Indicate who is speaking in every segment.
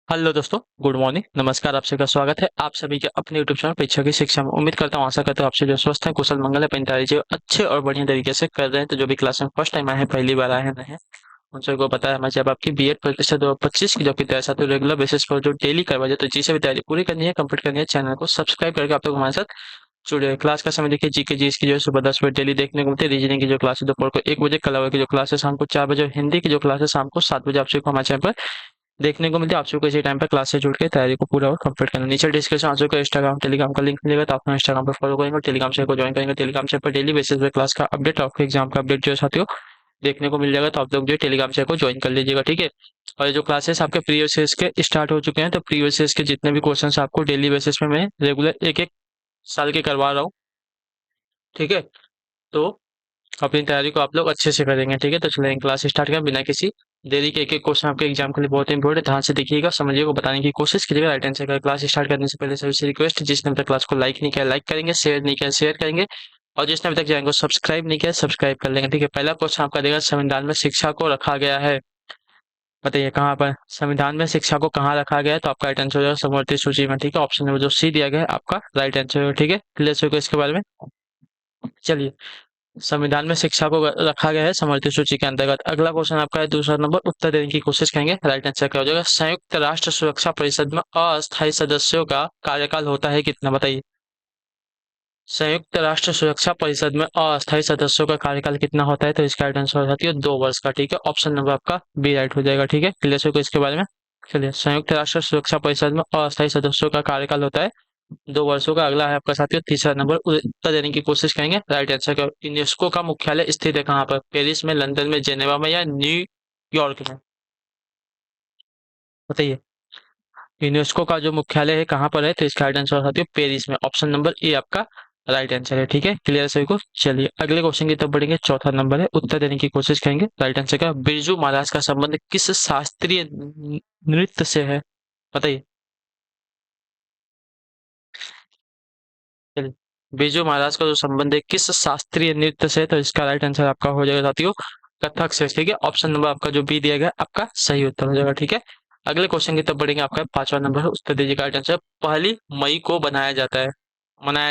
Speaker 1: Hello दोस्तों, good morning, नमस्कार। आप सभी का स्वागत है आप सभी के अपने यूट्यूब चैनल परीक्षा की शिक्षा में। उम्मीद करता हूँ, आशा करता हूँ आपसे जो स्वस्थ है, कुशल मंगल है, अपनी तैयारी जो अच्छे और बढ़िया तरीके से कर रहे हैं। तो जो भी क्लास में फर्स्ट टाइम आए हैं, पहली बार आए हैं, नए हैं, उन सबको पता है हमारे जब आपकी बीएड परीक्षा 2025 की जो आपकी तैयारी साथ रेगुलर बेसिस पर जो डेली करवाई जाए, तो जिसे भी तैयारी पूरी करनी है, कंप्लीट करनी है, चैनल को सब्सक्राइब करके आप लोग हमारे साथ जुड़े। क्लास का समय देखिए, जीके जी की जो है सुबह 10 बजे डेली देखने को मिलती है। रीजनिंग की जो क्लास है दोपहर को 1 बजे, कला की जो क्लास है शाम को 4 बजे, और हिंदी की जो क्लास है शाम को 7 बजे आप सबको हमारे चैनल पर देखने को मिलती है। आप सबको इसी टाइम पे क्लास से जुड़ के तैयारी को पूरा और कंप्लीट करना। नीचे डिस्क्रिप्शन आप सबको इंस्टाग्राम टेलीग्राम का लिंक मिलेगा, तो आप इंस्टाग्राम पर फॉलो करेंगे और टेलीग्राम से को ज्वाइन करेंगे। टेलीग्राम से पर डेली बेसिस पे क्लास का अपडेट, आपके एग्जाम का अपडेट जो है साथियों देखने को मिल जाएगा। तो आप लोग जो टेलीग्राम से को ज्वाइन कर लीजिएगा, ठीक है। और ये जो क्लासेस आपके प्रीवियस ईयर्स के स्टार्ट हो चुके हैं, तो प्रीवियस ईयर्स के जितने भी क्वेश्चन आपको डेली बेसिस पे मैं रेगुलर एक एक साल के करवा रहा हूँ, ठीक है। तो अपनी तैयारी को आप लोग अच्छे से करेंगे, ठीक है। तो चलेंगे क्लास स्टार्ट करें बिना किसी देरी के। एक एक क्वेश्चन आपके एग्जाम के लिए बहुत इंपॉर्टेंट है, ध्यान से देखिएगा, समझिएगा, बताने की कोशिश कीजिएगा, राइट आंसर का। क्लास स्टार्ट करने से पहले सभी से रिक्वेस्ट, जिसने अभी तक क्लास को लाइक नहीं किया लाइक करेंगे, शेयर नहीं किया शेयर करेंगे, और जिसने अभी तक चैनल को सब्सक्राइब नहीं किया सब्सक्राइब कर लेंगे, ठीक है। पहला क्वेश्चन आपका देगा, संविधान में शिक्षा को रखा गया है, बताइए कहाँ पर संविधान में शिक्षा को कहाँ रखा गया है। तो आपका राइट आंसर हो जाएगा समवर्ती सूची में, ठीक है। ऑप्शन नंबर जो सी दिया गया है आपका राइट आंसर होगा, ठीक है। क्लियर हो गया इसके बारे में। चलिए, संविधान में शिक्षा को रखा गया है समवर्ती सूची के अंतर्गत। अगला क्वेश्चन आपका है दूसरा नंबर, उत्तर देने की कोशिश करेंगे, राइट आंसर क्या हो जाएगा। संयुक्त राष्ट्र सुरक्षा परिषद में अस्थायी सदस्यों का कार्यकाल होता है कितना, बताइए। संयुक्त राष्ट्र सुरक्षा परिषद में अस्थायी सदस्यों का कार्यकाल कितना होता है। तो इसका राइट आंसर हो जाती है 2 वर्ष का, ठीक है। ऑप्शन नंबर आपका बी राइट हो जाएगा, ठीक है। क्लियर हो इसके बारे में। चलिए, संयुक्त राष्ट्र सुरक्षा परिषद में अस्थायी सदस्यों का कार्यकाल होता है 2 वर्षों का। अगला है आपका साथियों तीसरा नंबर, उत्तर देने की कोशिश करेंगे, राइट आंसर क्या। यूनेस्को का मुख्यालय स्थित है कहाँ पर, पेरिस में, लंदन में, जेनेवा में, या न्यूयॉर्क में, बताइए। यूनेस्को का जो मुख्यालय है कहाँ पर है, तो इसका राइट आंसर साथियों पेरिस में। ऑप्शन नंबर ए आपका राइट आंसर है, ठीक है। क्लियर है सभी को। चलिए अगले क्वेश्चन की तरफ बढ़ेंगे, चौथा नंबर है, उत्तर देने की कोशिश करेंगे, राइट आंसर क्या। बिरजू महाराज का संबंध किस शास्त्रीय नृत्य से है, बताइए। चलिए, बिरजू महाराज का जो संबंध है किस शास्त्रीय नृत्य से है, तो इसका राइट आंसर आपका हो जाएगा साथियों कथक से, ठीक है। ऑप्शन नंबर आपका जो बी दिया गया आपका सही उत्तर हो जाएगा, ठीक है। अगले क्वेश्चन की तरफ बढ़ेंगे, आपका पांचवा नंबर है, उत्तर दीजिएगा राइट आंसर। 1 मई को मनाया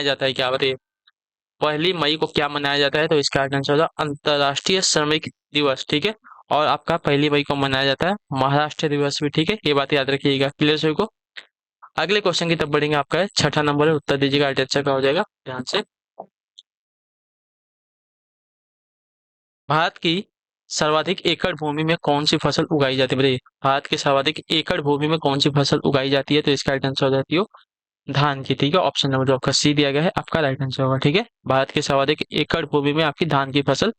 Speaker 1: जाता है क्या, बताइए। 1 मई को क्या मनाया जाता है, तो इसका राइट आंसर होगा अंतर्राष्ट्रीय श्रमिक दिवस, ठीक है। और आपका 1 मई को मनाया जाता है महाराष्ट्र दिवस भी, ठीक है। ये बात याद रखिएगा, क्लियर सभी को। अगले क्वेश्चन की तरफ बढ़ेंगे, आपका है छठा नंबर है, उत्तर दीजिएगा राइट आंसर का हो जाएगा ध्यान से। भारत की सर्वाधिक एकड़ भूमि में कौन सी फसल उगाई जाती है, बताइए। भारत की सर्वाधिक एकड़ भूमि में कौन सी फसल उगाई जाती है, तो इसका राइट आंसर हो जाती है धान की, ठीक है। ऑप्शन नंबर जो आपका सी दिया गया है आपका राइट आंसर होगा, ठीक है। भारत की सर्वाधिक एकड़ भूमि में आपकी धान की फसल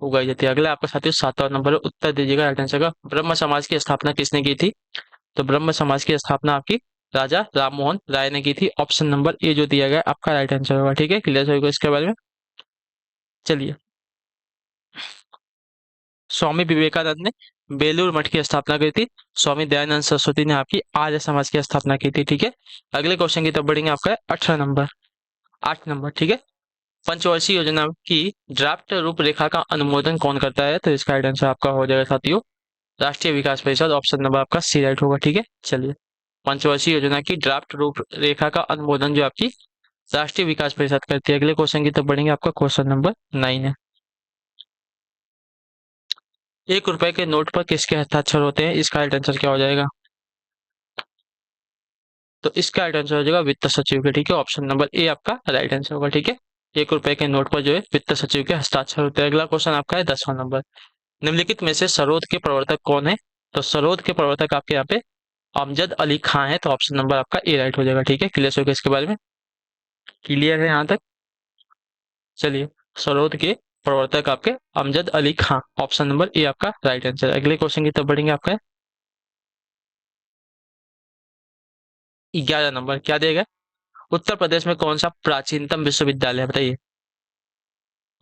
Speaker 1: उगाई जाती है। अगला आपका साथियों सातवां नंबर है, उत्तर दीजिएगा राइट आंसर का। ब्रह्म समाज की स्थापना किसने की थी, तो ब्रह्म समाज की स्थापना आपकी राजा राममोहन राय ने की थी। ऑप्शन नंबर ए जो दिया गया है आपका राइट आंसर होगा, ठीक है। क्लियर होगा इसके बारे में। चलिए, स्वामी विवेकानंद ने बेलूर मठ की स्थापना की थी। स्वामी दयानंद सरस्वती ने आपकी आर्य समाज की स्थापना की थी, ठीक है। अगले क्वेश्चन की तरफ बढ़ेंगे, आपका है 18 नंबर, 8 नंबर, ठीक है। पंचवर्षीय योजना की ड्राफ्ट रूपरेखा का अनुमोदन कौन करता है, तो इसका राइट आंसर आपका हो जाएगा साथियों राष्ट्रीय विकास परिषद। ऑप्शन नंबर आपका सी राइट होगा, ठीक है। चलिए, पंचवर्षीय योजना की ड्राफ्ट रूपरेखा का अनुमोदन जो आपकी राष्ट्रीय विकास परिषद करती है। अगले क्वेश्चन की तरफ बढ़ेंगे, आपका क्वेश्चन नंबर 9 है। 1 रुपए के नोट पर किसके हस्ताक्षर होते हैं, इसका राइट आंसर क्या हो जाएगा, तो इसका राइट आंसर हो जाएगा वित्त सचिव के, ठीक है। ऑप्शन नंबर ए आपका राइट आंसर होगा, ठीक है। 1 रुपए के नोट पर जो है वित्त सचिव के हस्ताक्षर होते हैं। अगला क्वेश्चन आपका है 10वां नंबर, निम्नलिखित में से सरोद के प्रवर्तक कौन है, तो सरोद के प्रवर्तक आपके यहाँ पे अमजद अली खां है। तो ऑप्शन नंबर आपका ए राइट हो जाएगा, ठीक है। क्लियर हो गया इसके बारे में। क्लियर है यहाँ तक। चलिए, सरोद के प्रवर्तक आपके अमजद अली खां, ऑप्शन नंबर ए आपका राइट आंसर। अगले क्वेश्चन की तरफ बढ़ेंगे, आपका 11 नंबर, क्या देगा। उत्तर प्रदेश में कौन सा प्राचीनतम विश्वविद्यालय है, बताइए।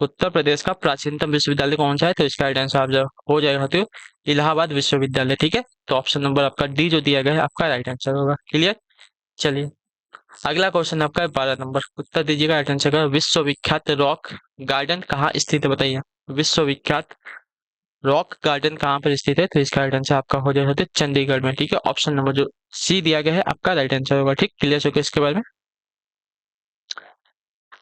Speaker 1: उत्तर प्रदेश का प्राचीनतम विश्वविद्यालय कौन सा है, तो इसका राइट आंसर आप जो हो जाएगा साथियों इलाहाबाद विश्वविद्यालय, ठीक है। तो ऑप्शन नंबर आपका डी जो दिया गया है आपका राइट आंसर होगा, क्लियर। चलिए, अगला क्वेश्चन आपका है 12 नंबर, उत्तर दीजिएगा राइट आंसर का। विश्वविख्यात रॉक गार्डन कहाँ स्थित है, बताइए। विश्वविख्यात रॉक गार्डन कहाँ पर स्थित है? तो इसका राइट आंसर आपका हो जाएगा चंडीगढ़ में। ठीक है, ऑप्शन नंबर जो सी दिया गया है आपका राइट आंसर होगा। ठीक, क्लियर हो गया इसके बारे में।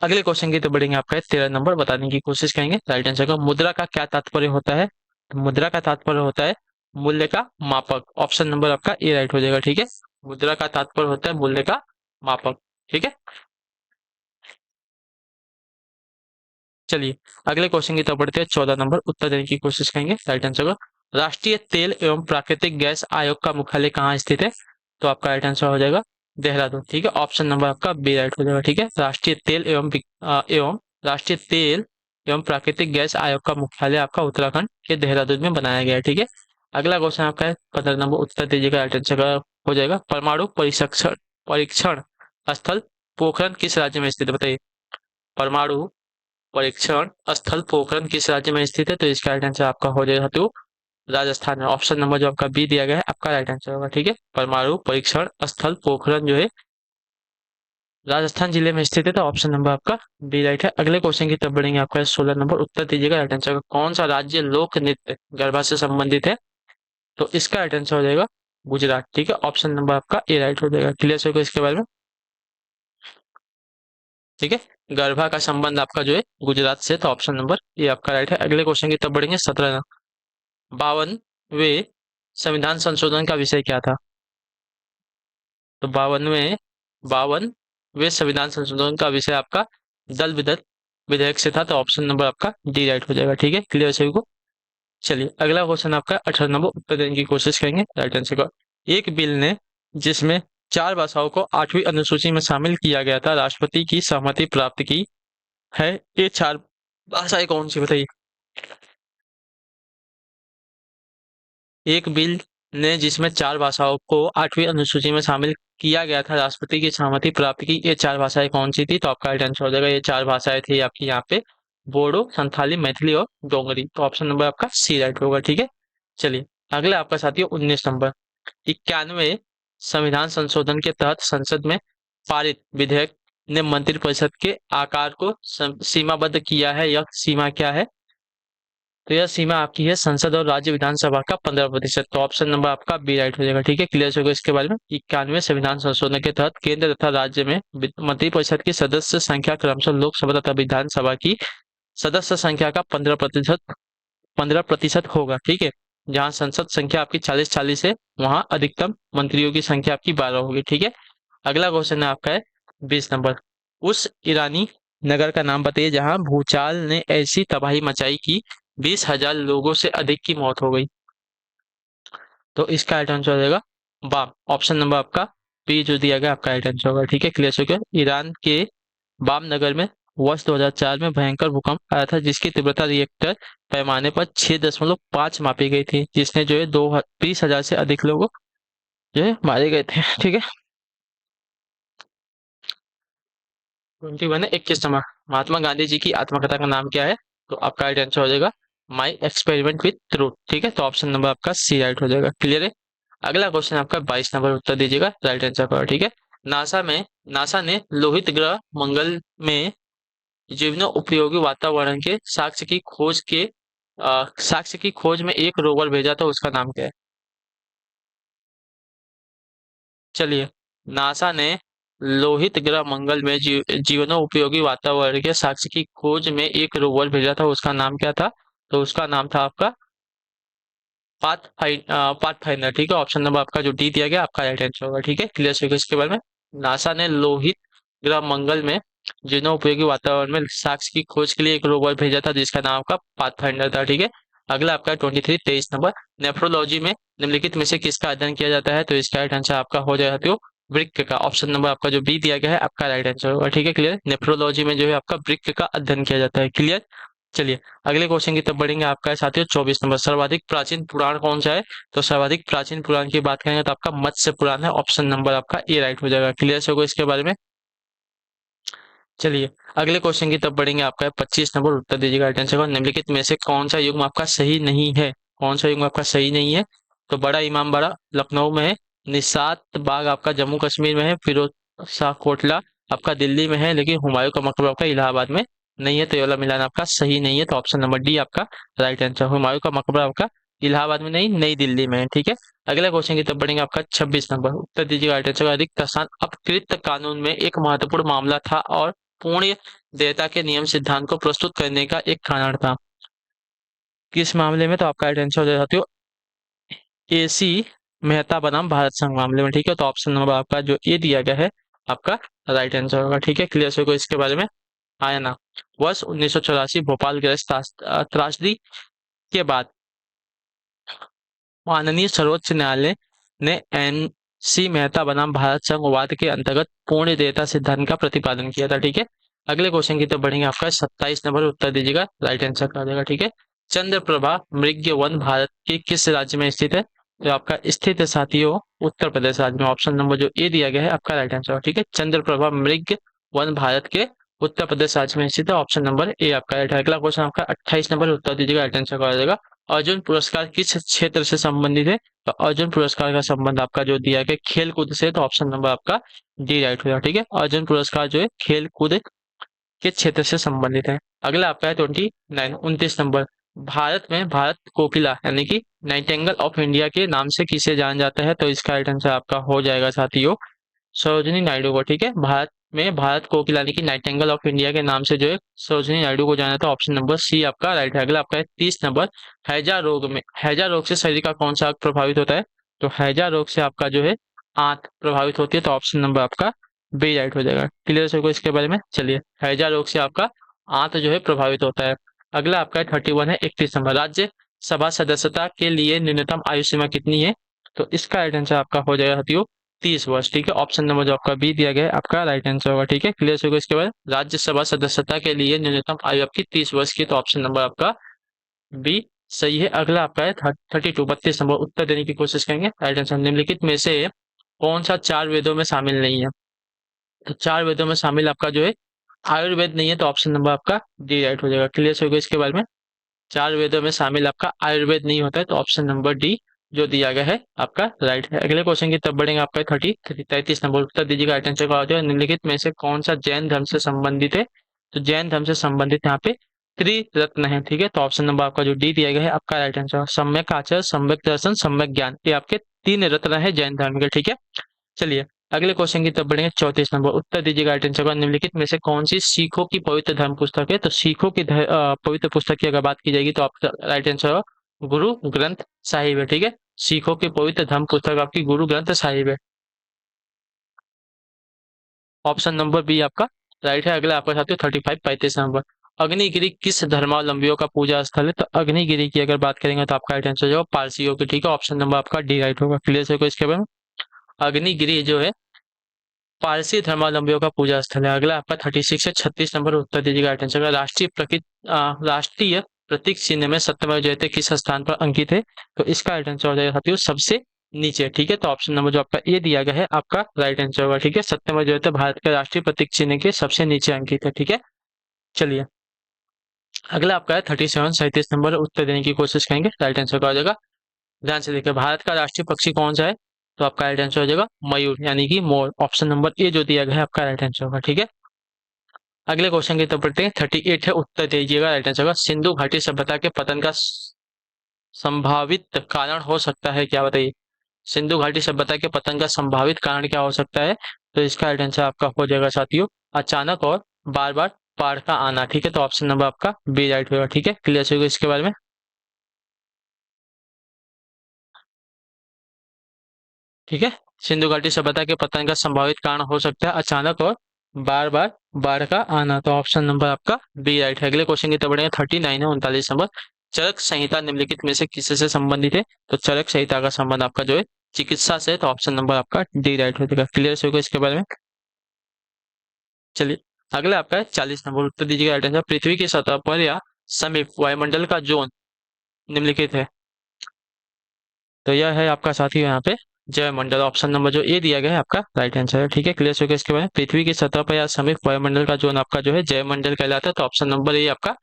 Speaker 1: अगले क्वेश्चन की तो बढ़ेंगे, आपका 13 नंबर बताने की कोशिश करेंगे राइट आंसर का। मुद्रा का क्या तात्पर्य होता है? तो मुद्रा का तात्पर्य होता है मूल्य का मापक। ऑप्शन नंबर आपका ए राइट हो जाएगा। ठीक है, मुद्रा का तात्पर्य होता है मूल्य का मापक। ठीक है, चलिए अगले क्वेश्चन की तरफ बढ़ते हैं। 14 नंबर उत्तर देने की कोशिश करेंगे राइट आंसर का। राष्ट्रीय तेल एवं प्राकृतिक गैस आयोग का मुख्यालय कहाँ स्थित है? तो आपका राइट आंसर हो जाएगा देहरादून। ठीक है, ऑप्शन नंबर आपका बी राइट हो जाएगा। ठीक है, राष्ट्रीय तेल एवं राष्ट्रीय तेल एवं प्राकृतिक गैस आयोग का मुख्यालय आपका उत्तराखंड के देहरादून में बनाया गया है। ठीक है, अगला क्वेश्चन आपका है 15 नंबर उत्तर दीजिएगा राइट आंसर का हो जाएगा। परमाणु परीक्षण परीक्षण स्थल पोखरण किस राज्य में स्थित है? बताइए, परमाणु परीक्षण स्थल पोखरण किस राज्य में स्थित है? तो इसका राइट आंसर आपका हो जाएगा तो राजस्थान में। ऑप्शन नंबर जो आपका बी दिया गया है आपका राइट आंसर होगा। ठीक है, परमाणु परीक्षण स्थल पोखरण जो है राजस्थान जिले में स्थित है, तो ऑप्शन नंबर आपका बी राइट है। अगले क्वेश्चन की तरफ बढ़ेंगे, आपका 16 नंबर उत्तर दीजिएगा राइट आंसर का। कौन सा राज्य लोक नृत्य गरबा से संबंधित है? तो इसका राइट आंसर हो जाएगा गुजरात। ठीक है, ऑप्शन नंबर आपका ए राइट हो जाएगा। क्लियर होगा इसके बारे में। ठीक है, गरबा का संबंध आपका जो है गुजरात से, तो ऑप्शन नंबर ये आपका राइट है। अगले क्वेश्चन की तरफ बढ़ेंगे। 17 52वें संविधान संशोधन का विषय क्या था? तो 52वें संविधान संशोधन का विषय आपका दल विधक विधेयक से था, तो ऑप्शन नंबर आपका डी राइट हो जाएगा। ठीक है, क्लियर सभी को। चलिए अगला क्वेश्चन आपका 18 नंबर उत्तर देने की कोशिश करेंगे राइट आंसर का। एक बिल ने जिसमें 4 भाषाओं को 8वीं अनुसूची में शामिल किया गया था, राष्ट्रपति की सहमति प्राप्त की है। ये 4 भाषाएं कौन सी? बताइए। एक बिल ने जिसमें 4 भाषाओं को 8वीं अनुसूची में शामिल किया गया था, राष्ट्रपति की सहमति प्राप्त की, ये 4 भाषाएं कौन सी थी? तो आपका राइट आंसर हो जाएगा ये 4 भाषाएं थी आपकी यहाँ पे बोडो, संथाली, मैथिली और डोगरी, तो ऑप्शन नंबर आपका सी राइट होगा। ठीक है, चलिए अगला आपका साथियों 19 नंबर। 91 संविधान संशोधन के तहत संसद में पारित विधेयक ने मंत्रिपरिषद के आकार को सीमाबद्ध किया है, यह सीमा क्या है? तो यह सीमा आपकी है संसद और राज्य विधानसभा का 15%, तो ऑप्शन नंबर आपका बी राइट हो जाएगा। ठीक है, क्लियर होगा इसके बारे में। 91 संविधान संशोधन के तहत केंद्र तथा राज्य में मंत्रिपरिषद की सदस्य संख्या क्रमशः लोकसभा तथा विधानसभा की सदस्य संख्या का 15% होगा। ठीक है, जहां संसद संख्या आपकी 40-40 है, वहां अधिकतम मंत्रियों की संख्या आपकी 12 होगी। ठीक है, अगला क्वेश्चन है आपका है 20 नंबर। उस ईरानी नगर का नाम बताइए जहां भूचाल ने ऐसी तबाही मचाई कि 20,000 लोगों से अधिक की मौत हो गई। तो इसका राइट आंसर हो जाएगा बाम। ऑप्शन नंबर आपका बी जो दिया गया आपका राइट आंसर होगा। ठीक है, क्लियर हो गया। ईरान के बाम नगर में वर्ष 2004 में भयंकर भूकंप आया था, जिसकी तीव्रता रिएक्टर पैमाने पर 6.5 मापी गई थी, जिसने जो है 20,000 से अधिक लोग जो है मारे गए थे। ठीक है, 21 है 21 नंबर। महात्मा गांधी जी की आत्मकथा का नाम क्या है? तो आपका राइट आंसर हो जाएगा माई एक्सपेरिमेंट विथ ट्रूथ। ठीक है, तो ऑप्शन नंबर आपका सी राइट हो जाएगा। क्लियर है, अगला क्वेश्चन आपका 22 नंबर उत्तर दीजिएगा राइट आंसर का। ठीक है, नासा में नासा ने लोहित ग्रह मंगल में जीवनो उपयोगी वातावरण के साक्ष्य की खोज में एक रोवर भेजा था, उसका नाम क्या है? चलिए, नासा ने लोहित ग्रह मंगल में जीवनो उपयोगी वातावरण के साक्ष्य की खोज में एक रोवर भेजा था, उसका नाम क्या था? तो उसका नाम था आपका पाथफाइंडर। ठीक है, ऑप्शन नंबर आपका जो डी दिया गया आपका राइट आंसर होगा। ठीक है, क्लियर होगा इसके बारे में। नासा ने लोहित ग्रह मंगल में जीवनो उपयोगी वातावरण में साक्ष्य की खोज के लिए एक रोवर भेजा था, जिसका नाम आपका पाथफाइंडर था। ठीक है, अगला आपका 23 नंबर। नेफ्रोलॉजी में निम्नलिखित में से किसका अध्ययन किया जाता है? तो इसका राइट आंसर आपका हो जाएगा तो वृक्क का। ऑप्शन नंबर आपका जो बी दिया गया है आपका राइट आंसर होगा। ठीक है, क्लियर। नेफ्रोलॉजी में जो है आपका वृक्क का अध्ययन किया जाता है। क्लियर, चलिए अगले क्वेश्चन की तरफ बढ़ेंगे। आपका है साथियों 24 नंबर। सर्वाधिक प्राचीन पुराण कौन सा है? तो सर्वाधिक प्राचीन पुराण की बात करेंगे तो आपका मत्स्य पुराण है। ऑप्शन नंबर आपका ए राइट हो जाएगा। क्लियर होगा इसके बारे में। चलिए अगले क्वेश्चन की तरफ बढ़ेंगे। आपका है 25 नंबर। उत्तर दीजिएगा राइट आंसर का। निम्नलिखित में से कौन सा युग्म आपका सही नहीं है? कौन सा युग्म आपका सही नहीं है? तो बड़ा इमामबाड़ा लखनऊ में है, निशात बाग आपका जम्मू कश्मीर में है, फिरोज शाह कोटला आपका दिल्ली में है, लेकिन हुमायूं का मकबरा आपका इलाहाबाद में नहीं है तो ये वाला मिलान आपका सही नहीं है, तो ऑप्शन नंबर डी आपका राइट आंसर। हुमायूं का मकबरा आपका इलाहाबाद में नहीं, नई दिल्ली में है, ठीक है। अगला क्वेश्चन की तरफ बढ़ेंगे, आपका 26 नंबर उत्तर दीजिएगा राइट आंसर। अधिक स्थान अपकृत कानून में एक महत्वपूर्ण मामला था और पूर्ण देयता के नियम सिद्धांत को प्रस्तुत करने का एक कारण था। किस मामले में? तो आपका राइट आंसर हो जाएगा साथियों एसी मेहता बनाम भारत संघ मामले में, ठीक है। तो ऑप्शन नंबर आपका जो ए दिया गया है आपका राइट आंसर होगा, ठीक है। क्लियर से को इसके बारे में आया ना। वर्ष 1984 भोपाल गैस त्रासदी के बाद माननीय सर्वोच्च न्यायालय ने एन.सी. मेहता बनाम भारत संघ वाद के अंतर्गत पूर्ण देयता सिद्धांत का प्रतिपादन किया था, ठीक है। अगले क्वेश्चन की तरफ बढ़ेंगे, आपका 27 नंबर उत्तर दीजिएगा राइट आंसर का जाएगा, ठीक है। चंद्रप्रभा मृग वन भारत के किस राज्य में स्थित है? तो आपका स्थित है साथियों उत्तर प्रदेश राज्य में। ऑप्शन नंबर जो ए दिया गया है आपका राइट आंसर, ठीक है। चंद्रप्रभा मृग वन भारत के उत्तर प्रदेश राज्य में स्थित है, ऑप्शन नंबर ए आपका राइट है। अगला क्वेश्चन आपका 28 नंबर उत्तर दीजिएगा राइट आंसर का जाएगा। अर्जुन पुरस्कार किस क्षेत्र से संबंधित है? तो अर्जुन पुरस्कार का संबंध आपका जो दिया गया खेल कूद से, तो ऑप्शन नंबर आपका डी राइट होगा, ठीक है। अर्जुन पुरस्कार जो है खेल कूद के क्षेत्र से संबंधित है। अगला आपका है 29 नंबर। भारत में भारत कोकिला यानी कि नाइटिंगेल ऑफ इंडिया के नाम से किसे जाना जाता है? तो इसका राइट आंसर आपका हो जाएगा साथियों सरोजिनी नायडू को, ठीक है। भारत में भारत कोकिला यानी कि नाइटिंगेल ऑफ इंडिया के नाम से जो है सरोजिनी नायडू को जाना था, ऑप्शन नंबर सी आपका राइट है। अगला आपका है 30 नंबर। हैजा रोग से शरीर का कौन सा अंग प्रभावित होता है? तो हैजा रोग से आपका जो है आंत प्रभावित होती है, तो ऑप्शन नंबर आपका बी राइट हो जाएगा। क्लियर है इसके बारे में? चलिए, हैजा रोग से आपका आंत जो है प्रभावित होता है। अगला आपका 31 है 31 नंबर। राज्य सभा सदस्यता के लिए न्यूनतम आयु सीमा कितनी है? तो इसका राइट आंसर आपका हो जाएगा साथियों 30 वर्ष, ठीक है। ऑप्शन नंबर जो आपका बी दिया गया है आपका राइट आंसर होगा, ठीक है। क्लियर होगा इसके बाद राज्यसभा सदस्यता के लिए न्यूनतम आयु आपकी 30 वर्ष की, तो ऑप्शन नंबर आपका बी सही है। अगला आपका है 32 नंबर। उत्तर देने की कोशिश करेंगे। राइट आंसर निम्नलिखित में से कौन सा चार वेदों में शामिल नहीं है? तो चार वेदों में शामिल आपका जो है आयुर्वेद नहीं है, तो ऑप्शन नंबर आपका डी राइट हो जाएगा। क्लियर होगा इसके बारे में? चार वेदों में शामिल आपका आयुर्वेद नहीं होता है, तो ऑप्शन नंबर डी जो दिया गया है आपका राइट है। अगले क्वेश्चन की तरफ बढ़ेंगे, आपका 33 नंबर। उत्तर दीजिएगा राइट आंसर का है निम्नलिखित में से कौन सा जैन धर्म से संबंधित है? तो जैन धर्म से संबंधित यहाँ पे त्रिरत्न है, ठीक है। तो ऑप्शन नंबर आपका जो डी दिया गया है आपका राइट आंसर। सम्यक आचार, सम्यक दर्शन, सम्यक ज्ञान, ये आपके तीन रत्न है जैन धर्म के, ठीक है। चलिए, अगले क्वेश्चन की तरफ बढ़ेंगे। 34 नंबर। उत्तर दीजिएगा राइट आंसर का निम्नलिखित में से कौन सी सिखों की पवित्र धर्म पुस्तक है? तो सिखों की पवित्र पुस्तक की अगर बात की जाएगी तो आपका राइट आंसर होगा गुरु ग्रंथ साहिब है, ठीक है। सिखों की पवित्र धर्म पुस्तक आपकी गुरु ग्रंथ साहिब है, ऑप्शन नंबर बी आपका राइट है। अगला आपका साथियों 35 नंबर। अग्निगिरी किस धर्मावलंबियों का पूजा स्थल है? तो अग्निगिरी की अगर बात करेंगे तो आपका राइट आंसर जो है पारसियों की, ठीक है। ऑप्शन नंबर आपका डी राइट होगा। क्लियर से कोई इसके बारे में? अग्निगिरी जो है पारसी धर्मावलंबियों का पूजा स्थल है। अगला आपका 36 से 36 नंबर। उत्तर दीजिएगा राइट आंसर का राष्ट्रीय प्रतीक चिन्ह में सत्यमेव जयते किस स्थान पर अंकित है? तो इसका राइट आंसर हो जाएगा साथियों सबसे नीचे, ठीक है। तो ऑप्शन नंबर जो आपका ए दिया गया है आपका राइट आंसर होगा, ठीक है। सत्यमेव जयते भारत के राष्ट्रीय प्रतीक चिन्ह के सबसे नीचे अंकित है, ठीक है। चलिए, अगला आपका है 37 नंबर। उत्तर देने की कोशिश करेंगे, राइट आंसर का हो जाएगा। ध्यान से देखिए, भारत का राष्ट्रीय पक्षी कौन सा है? तो आपका राइट आंसर हो जाएगा मयूर यानी कि मोर। ऑप्शन नंबर ए जो दिया गया है आपका राइट आंसर होगा, ठीक है। अगले क्वेश्चन की तरफ बढ़ते हैं। 38 है। उत्तर दीजिएगा राइट आंसर होगा सिंधु घाटी सभ्यता के पतन का संभावित कारण हो सकता है क्या? बताइए, सिंधु घाटी सभ्यता के पतन का संभावित कारण क्या हो सकता है? तो इसका राइट आंसर आपका हो जाएगा साथियों अचानक और बार बार बाढ़ का आना, ठीक है। तो ऑप्शन नंबर आपका बी राइट होगा, ठीक है। क्लियर होगा इसके बारे में? ठीक है, सिंधु घाटी सभ्यता के पतन का संभावित कारण हो सकता है अचानक और बार बार बाढ़ का आना, तो ऑप्शन नंबर आपका बी राइट है। अगले क्वेश्चन की तरफ बढ़ेंगे। 39 है 39 नंबर। चरक संहिता निम्नलिखित में से किससे संबंधित है? तो चरक संहिता का संबंध आपका जो है चिकित्सा से, तो ऑप्शन नंबर आपका डी राइट हो जाएगा। क्लियर होगा इसके बारे में? चलिए, अगला आपका है 40 नंबर। उत्तर दीजिएगा राइट आंसर। पृथ्वी की सतह पर या समीप वायुमंडल का जोन निम्नलिखित है? तो यह है आपका साथी यहाँ पे जयमंडल। ऑप्शन नंबर जो ए दिया गया है आपका राइट आंसर है, ठीक है। क्लियर हो गया इसके बारे में? पृथ्वी की सतह पर या समीप वायुमंडल का जोन आपका जो है जयमंडल कहलाता है, तो ऑप्शन नंबर ए आपका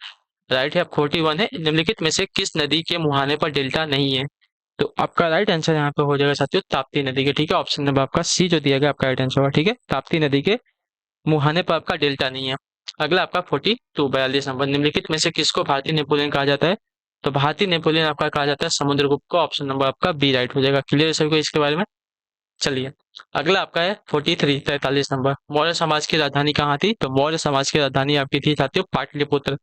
Speaker 1: राइट है। अब 41 है। निम्नलिखित में से किस नदी के मुहाने पर डेल्टा नहीं है? तो आपका राइट आंसर यहाँ पे हो जाएगा साथियों ताप्ती नदी के, ठीक है। ऑप्शन नंबर आपका सी जो दिया गया आपका राइट आंसर होगा, ठीक है। ताप्ती नदी के मुहाने पर आपका डेल्टा नहीं है। अगला आपका 42 42 नंबर, निम्नलिखित में से किसको भारतीय नेपोलियन कहा जाता है? तो भारतीय नेपोलियन आपका कहा जाता है समुद्रगुप्त को। ऑप्शन नंबर आपका बी राइट हो जाएगा। क्लियर है सबको इसके बारे में? चलिए, अगला आपका है 43 43 नंबर, मौर्य समाज की राजधानी कहाँ थी? तो मौर्य समाज की राजधानी आपकी थी साथियों पाटलिपुत्र,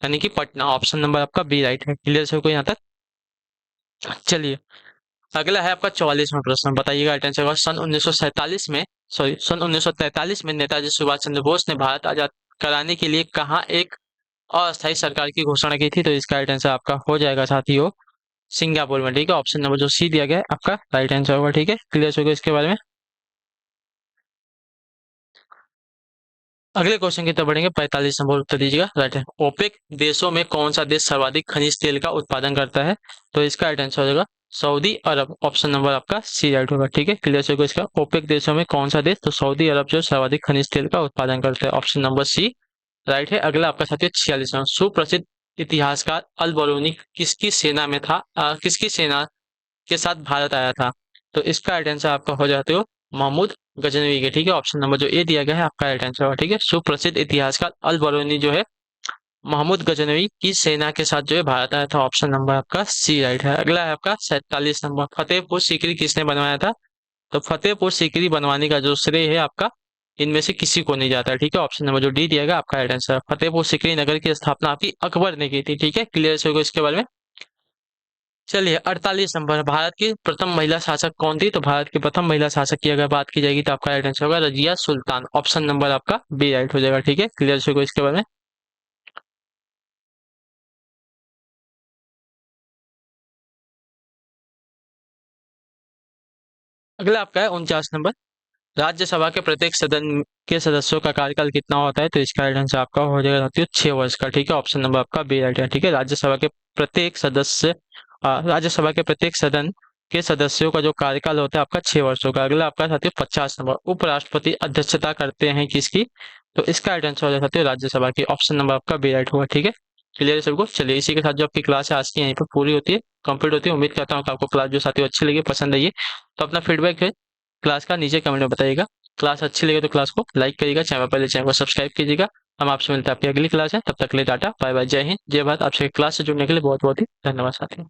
Speaker 1: यानी कि पटना। ऑप्शन नंबर आपका बी राइट है। क्लियर सबको यहाँ तक? चलिए, अगला है आपका 44वां प्रश्न, बताइएगा आंसर होगा। सन 1947 में, सॉरी, सन 1943 में नेताजी सुभाष चंद्र बोस ने भारत आजाद कराने के लिए कहाँ एक अस्थायी सरकार की घोषणा की थी? तो इसका राइट आंसर आपका हो जाएगा साथियों सिंगापुर में। ठीक है, ऑप्शन नंबर जो सी दिया गया है आपका राइट आंसर होगा। ठीक है, क्लियर होगा इसके बारे में? अगले क्वेश्चन की तरफ बढ़ेंगे। 45 नंबर उत्तर दीजिएगा। राइट है, ओपेक देशों में कौन सा देश सर्वाधिक खनिज तेल का उत्पादन करता है? तो इसका राइट आंसर हो जाएगा सऊदी अरब। ऑप्शन नंबर आपका सी राइट होगा। ठीक है, क्लियर होगा इसका? ओपेक देशों में कौन सा देश? तो सऊदी अरब जो सर्वाधिक खनिज तेल का उत्पादन करता है। ऑप्शन नंबर सी राइट है। अगला आपका साथी 46वां, सुप्रसिद्ध इतिहासकार अल बरूनी किसकी सेना में था, किसकी सेना के साथ भारत आया था? तो इसका राइट आंसर आपका हो जाते हो महमूद गजनवी के। ठीक है, ऑप्शन नंबर जो ए दिया गया है आपका राइट आंसर होगा। ठीक है, सुप्रसिद्ध इतिहासकार अल बरूनी जो है महमूद गजनवी की सेना के साथ जो है भारत आया था। ऑप्शन नंबर आपका सी राइट है। अगला है आपका 47 नंबर, फतेहपुर सीकरी किसने बनवाया था? तो फतेहपुर सीकरी बनवाने का जो श्रेय है आपका इनमें से किसी को नहीं जाता है। ठीक है, ऑप्शन नंबर जो डी दिया गया आपका राइट आंसर। फतेहपुर सीकरी नगर की स्थापना आपकी अकबर ने की थी। ठीक है, क्लियर से होगा इसके बारे में? चलिए, 48 नंबर, भारत की प्रथम महिला शासक कौन थी? तो भारत की प्रथम महिला शासक की अगर बात की जाएगी तो आपका राइट आंसर होगा रजिया सुल्तान। ऑप्शन नंबर आपका बी राइट हो जाएगा। ठीक है, क्लियर से होगा इसके बारे में? अगला आपका है 49 नंबर, राज्यसभा के प्रत्येक सदन के सदस्यों का कार्यकाल कितना होता है? तो इसका राइट आंसर आपका हो जाएगा साथियों 6 वर्ष का। ठीक है, ऑप्शन नंबर आपका बी राइट है। ठीक है, राज्यसभा के प्रत्येक सदस्य, राज्यसभा के प्रत्येक सदन के सदस्यों का जो कार्यकाल होता है आपका 6 वर्षों का। अगला आपका साथियों 50 नंबर, उपराष्ट्रपति अध्यक्षता करते हैं किसकी? तो इसका राइट आंसर हो जाएगा साथियों राज्यसभा की। ऑप्शन नंबर आपका बी राइट होगा। ठीक है, क्लियर है सबको? चलिए, इसी के साथ जो आपकी क्लास है आज की यहीं पर पूरी होती है, कंप्लीट होती है। उम्मीद करता हूँ कि आपको क्लास जो साथियों अच्छी लगी, पसंद आई है। तो अपना फीडबैक है क्लास का नीचे कमेंट में बताइएगा। क्लास अच्छी लगे तो क्लास को लाइक करिएगा, चैनल पहले चैनल को सब्सक्राइब कीजिएगा। हम आपसे मिलते हैं आपकी अगली क्लास है, तब तक के लिए टाटा बाय बाय, जय हिंद जय भारत। आपसे क्लास से जुड़ने के लिए बहुत बहुत ही धन्यवाद साथियों।